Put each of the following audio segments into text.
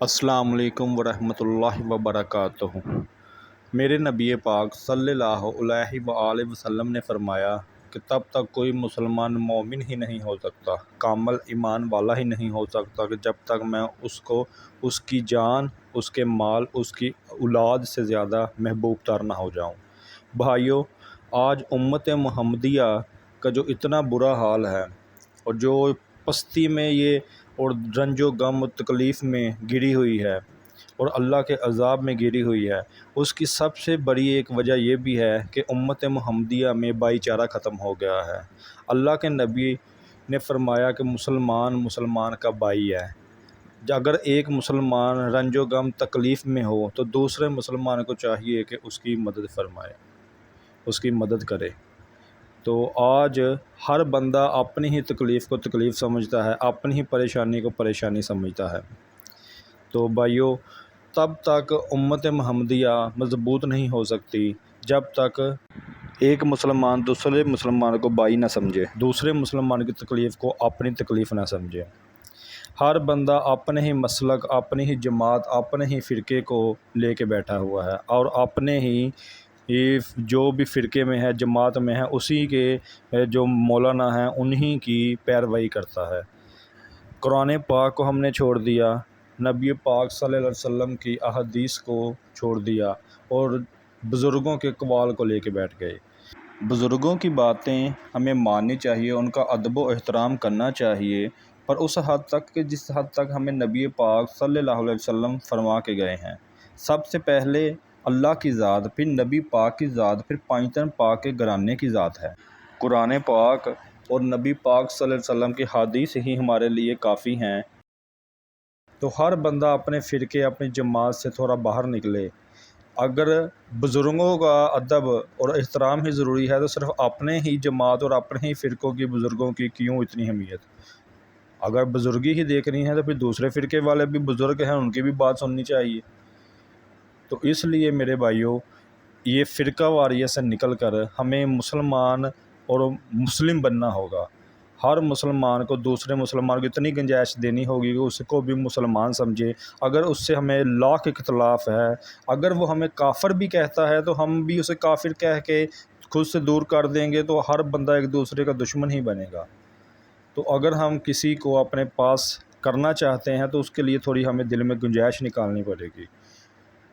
السلام علیکم ورحمۃ اللہ وبرکاتہ۔ میرے نبی پاک صلی اللہ علیہ وآلہ وسلم نے فرمایا کہ تب تک کوئی مسلمان مومن ہی نہیں ہو سکتا، کامل ایمان والا ہی نہیں ہو سکتا کہ جب تک میں اس کو اس کی جان، اس کے مال، اس کی اولاد سے زیادہ محبوب تر نہ ہو جاؤں۔ بھائیو، آج امت محمدیہ کا جو اتنا برا حال ہے اور جو پستی میں یہ اور رنج و غم و تکلیف میں گری ہوئی ہے اور اللہ کے عذاب میں گری ہوئی ہے، اس کی سب سے بڑی ایک وجہ یہ بھی ہے کہ امت محمدیہ میں بھائی چارہ ختم ہو گیا ہے۔ اللہ کے نبی نے فرمایا کہ مسلمان کا بھائی ہے۔ اگر ایک مسلمان رنج و غم تکلیف میں ہو تو دوسرے مسلمان کو چاہیے کہ اس کی مدد فرمائے، اس کی مدد کرے۔ تو آج ہر بندہ اپنی ہی تکلیف کو تکلیف سمجھتا ہے، اپنی ہی پریشانی کو پریشانی سمجھتا ہے۔ تو بھائیو، تب تک امت محمدیہ مضبوط نہیں ہو سکتی جب تک ایک مسلمان دوسرے مسلمان کو بھائی نہ سمجھے، دوسرے مسلمان کی تکلیف کو اپنی تکلیف نہ سمجھے۔ ہر بندہ اپنے ہی مسلک، اپنی ہی جماعت، اپنے ہی فرقے کو لے کے بیٹھا ہوا ہے اور اپنے ہی جو بھی فرقے میں ہے، جماعت میں ہے، اسی کے جو مولانا ہیں انہی کی پیروی کرتا ہے۔ قرآن پاک کو ہم نے چھوڑ دیا، نبی پاک صلی اللہ علیہ وسلم کی احادیث کو چھوڑ دیا اور بزرگوں کے اقوال کو لے کے بیٹھ گئے۔ بزرگوں کی باتیں ہمیں ماننی چاہیے، ان کا ادب و احترام کرنا چاہیے، پر اس حد تک کہ جس حد تک ہمیں نبی پاک صلی اللہ علیہ وسلم فرما کے گئے ہیں۔ سب سے پہلے اللہ کی ذات، پھر نبی پاک کی ذات، پھر پانچتن پاک کے گھرانے کی ذات ہے۔ قرآن پاک اور نبی پاک صلی اللہ علیہ وسلم کی حدیث ہی ہمارے لیے کافی ہیں۔ تو ہر بندہ اپنے فرقے، اپنی جماعت سے تھوڑا باہر نکلے۔ اگر بزرگوں کا ادب اور احترام ہی ضروری ہے تو صرف اپنے ہی جماعت اور اپنے ہی فرقوں کی بزرگوں کی کیوں اتنی اہمیت؟ اگر بزرگی ہی دیکھنی ہے تو پھر دوسرے فرقے والے بھی بزرگ ہیں، ان کی بھی بات سننی چاہیے۔ تو اس لیے میرے بھائیوں، یہ فرقہ واریت سے نکل کر ہمیں مسلمان اور مسلم بننا ہوگا۔ ہر مسلمان کو دوسرے مسلمان کو اتنی گنجائش دینی ہوگی کہ اس کو بھی مسلمان سمجھے۔ اگر اس سے ہمیں لاکھ اختلاف ہے، اگر وہ ہمیں کافر بھی کہتا ہے تو ہم بھی اسے کافر کہہ کے خود سے دور کر دیں گے، تو ہر بندہ ایک دوسرے کا دشمن ہی بنے گا۔ تو اگر ہم کسی کو اپنے پاس کرنا چاہتے ہیں تو اس کے لیے تھوڑی ہمیں دل میں گنجائش نکالنی پڑے گی،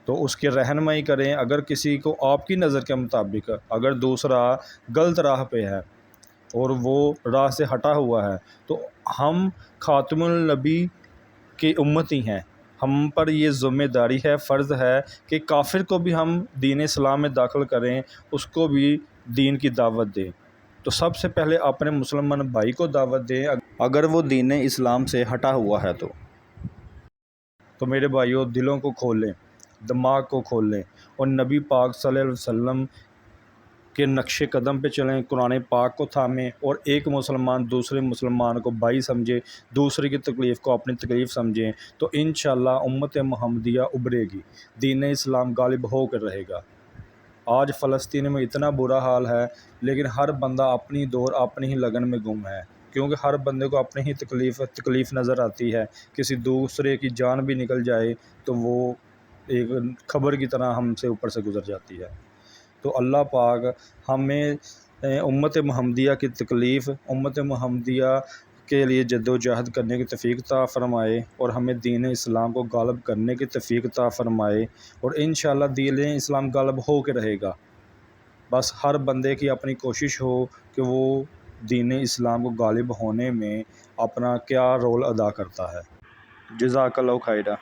تو اس کی رہنمائی کریں۔ اگر کسی کو آپ کی نظر کے مطابق اگر دوسرا غلط راہ پہ ہے اور وہ راہ سے ہٹا ہوا ہے تو ہم خاتم النبی کی امتی ہیں، ہم پر یہ ذمہ داری ہے، فرض ہے کہ کافر کو بھی ہم دین اسلام میں داخل کریں، اس کو بھی دین کی دعوت دیں۔ تو سب سے پہلے اپنے مسلمان بھائی کو دعوت دیں اگر وہ دین اسلام سے ہٹا ہوا ہے تو میرے بھائیوں، دلوں کو کھولیں، دماغ کو کھول لیں اور نبی پاک صلی اللہ علیہ وسلم کے نقش قدم پہ چلیں، قرآن پاک کو تھامیں اور ایک مسلمان دوسرے مسلمان کو بھائی سمجھے، دوسرے کی تکلیف کو اپنی تکلیف سمجھیں، تو انشاءاللہ امت محمدیہ ابھرے گی، دین اسلام غالب ہو کر رہے گا۔ آج فلسطین میں اتنا برا حال ہے، لیکن ہر بندہ اپنی دور، اپنی ہی لگن میں گم ہے، کیونکہ ہر بندے کو اپنی ہی تکلیف نظر آتی ہے۔ کسی دوسرے کی جان بھی نکل جائے تو وہ ایک خبر کی طرح ہم سے اوپر سے گزر جاتی ہے۔ تو اللہ پاک ہمیں امت محمدیہ کی تکلیف، امت محمدیہ کے لیے جد و جہد کرنے کی توفیق عطا فرمائے اور ہمیں دین اسلام کو غالب کرنے کی توفیق عطا فرمائے، اور انشاءاللہ دین اسلام غالب ہو کے رہے گا۔ بس ہر بندے کی اپنی کوشش ہو کہ وہ دین اسلام کو غالب ہونے میں اپنا کیا رول ادا کرتا ہے۔ جزاک اللہ خیرہ۔